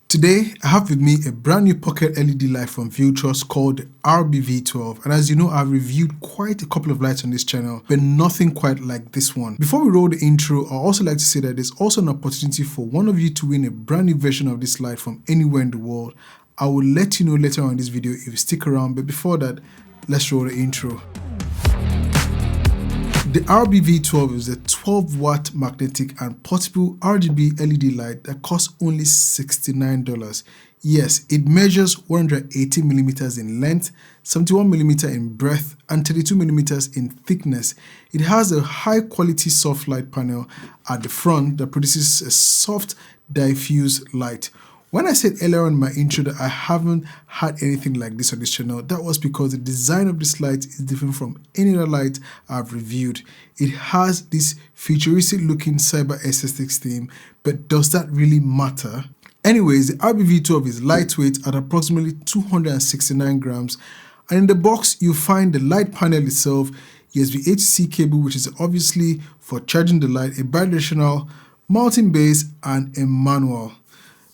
Today, I have with me a brand new pocket LED light from Viltrox called the RB-V12, and as you know, I've reviewed quite a couple of lights on this channel, but nothing quite like this one. Before we roll the intro, I'd also like to say that there's also an opportunity for one of you to win a brand new version of this light from anywhere in the world. I will let you know later on in this video if you stick around, but before that, let's roll the intro. The RB-V12 is a 12-watt magnetic and portable RGB LED light that costs only $69. Yes, it measures 180mm in length, 71mm in breadth, and 32mm in thickness. It has a high-quality soft light panel at the front that produces a soft, diffused light. When I said earlier in my intro that I haven't had anything like this on this channel, that was because the design of this light is different from any other light I've reviewed. It has this futuristic looking cyber aesthetics theme, but does that really matter? Anyways, the RB-V12 is lightweight at approximately 269 grams, and in the box you'll find the light panel itself, USB-A to C cable, which is obviously for charging the light, a bidirectional, mounting base, and a manual.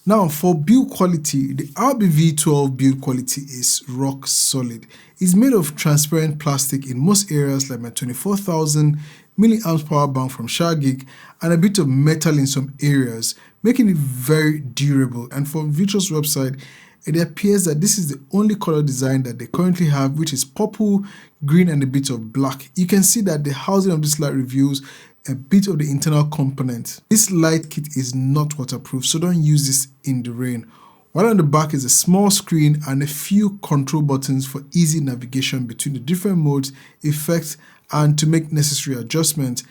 Now, for build quality, the RB-V12 build quality is rock solid. It's made of transparent plastic in most areas, like my 24,000 mAh power bank from 𝐬𝐨𝐜𝐤𝐴, and a bit of metal in some areas, making it very durable. And from Viltrox website, it appears that this is the only color design that they currently have, which is purple, green, and a bit of black. You can see that the housing of this light reveals a bit of the internal component. This light kit is not waterproof, so don't use this in the rain. While on the back is a small screen and a few control buttons for easy navigation between the different modes, effects, and to make necessary adjustments.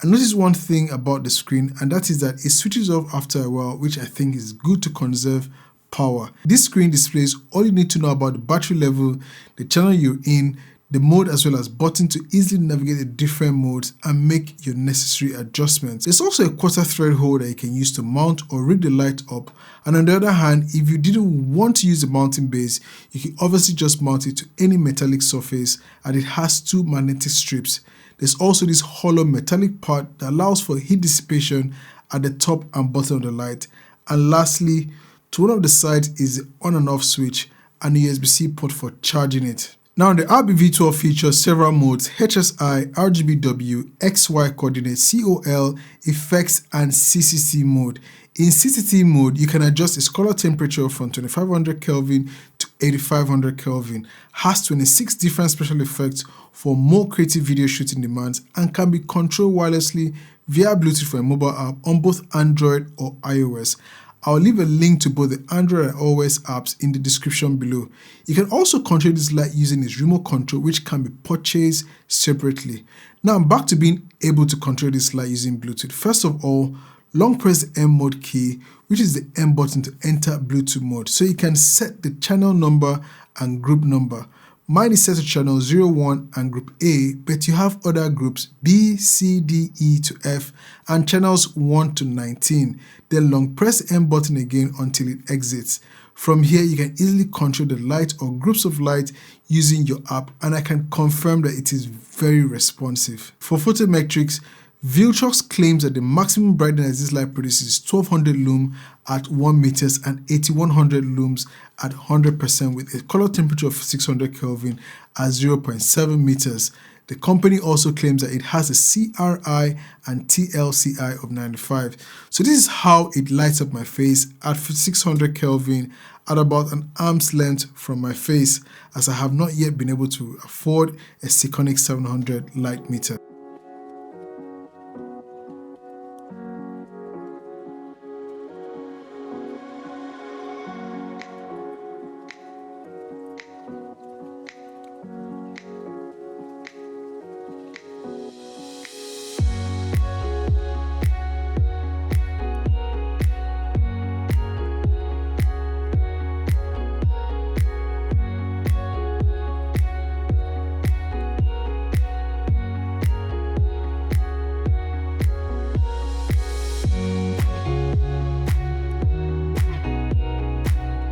I noticed one thing about the screen, and that is that it switches off after a while, which I think is good to conserve power. This screen displays all you need to know about the battery level, the channel you're in, the mode, as well as buttons to easily navigate the different modes and make your necessary adjustments. There's also a quarter thread hole that you can use to mount or rig the light up, and on the other hand, if you didn't want to use the mounting base, you can obviously just mount it to any metallic surface, and it has two magnetic strips. There's also this hollow metallic part that allows for heat dissipation at the top and bottom of the light. And lastly, to one of the sides is the on and off switch and a USB-C port for charging it. Now, the RB-V12 features several modes: HSI, RGBW, XY coordinate, COL, effects, and CCC mode. In CCC mode, you can adjust its color temperature from 2500 Kelvin to 8500 Kelvin, has 26 different special effects for more creative video shooting demands, and can be controlled wirelessly via Bluetooth for a mobile app on both Android or iOS. I'll leave a link to both the Android and iOS apps in the description below. You can also control this light using its remote control, which can be purchased separately. Now I'm back to being able to control this light using Bluetooth. First of all, long press the M mode key, which is the M button to enter Bluetooth mode, so you can set the channel number and group number. Mine is set to channel 01 and group A, but you have other groups B, C, D, E to F, and channels 1 to 19. Then long press the M button again until it exits. From here, you can easily control the light or groups of light using your app, and I can confirm that it is very responsive. For Photometrics, Viltrox claims that the maximum brightness this light produces is 1200 lumen at 1 meters and 8100 lumens at 100% with a color temperature of 600 Kelvin at 0.7 meters. The company also claims that it has a CRI and TLCI of 95. So this is how it lights up my face at 600 Kelvin at about an arm's length from my face, as I have not yet been able to afford a 𝐬𝐭𝐴 700 light meter.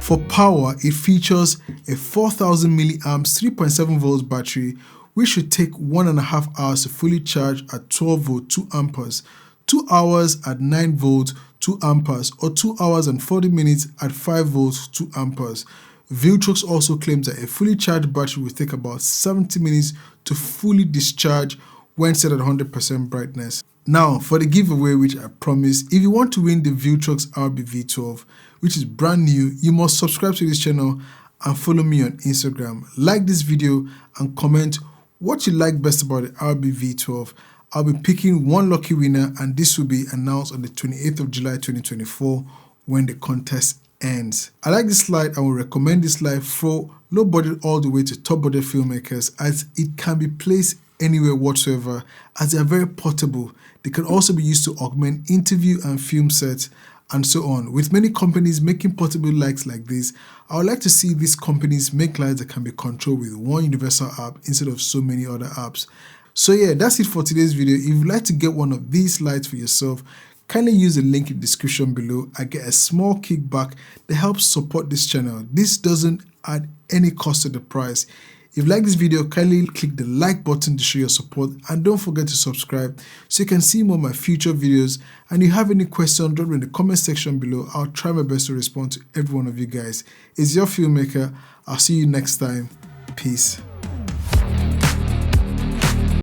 For power, it features a 4000 mAh 3.7 volts battery, which should take 1.5 hours to fully charge at 12 volt 2 amperes. 2 hours at 9 volts 2 amperes, or 2 hours and 40 minutes at 5 volts 2 amperes. Viltrox also claims that a fully charged battery will take about 70 minutes to fully discharge when set at 100% brightness. Now for the giveaway, which I promised, if you want to win the Viltrox RB-V12, which is brand new, you must subscribe to this channel and follow me on Instagram. Like this video and comment what you like best about the RB-V12. I'll be picking one lucky winner, and this will be announced on the 28th of July 2024 when the contest ends. I like this light and will recommend this light for low budget all the way to top budget filmmakers, as it can be placed anywhere whatsoever, as they are very portable. They can also be used to augment interview and film sets and so on. With many companies making portable lights like this, I would like to see these companies make lights that can be controlled with one universal app instead of so many other apps. So yeah, that's it for today's video. If you'd like to get one of these lights for yourself, kindly use the link in the description below. I get a small kickback that helps support this channel. This doesn't add any cost to the price. If you like this video, kindly click the like button to show your support, and don't forget to subscribe so you can see more of my future videos. And if you have any questions, drop them in the comment section below. I'll try my best to respond to every one of you guys. It's your Filmmaker. I'll see you next time. Peace.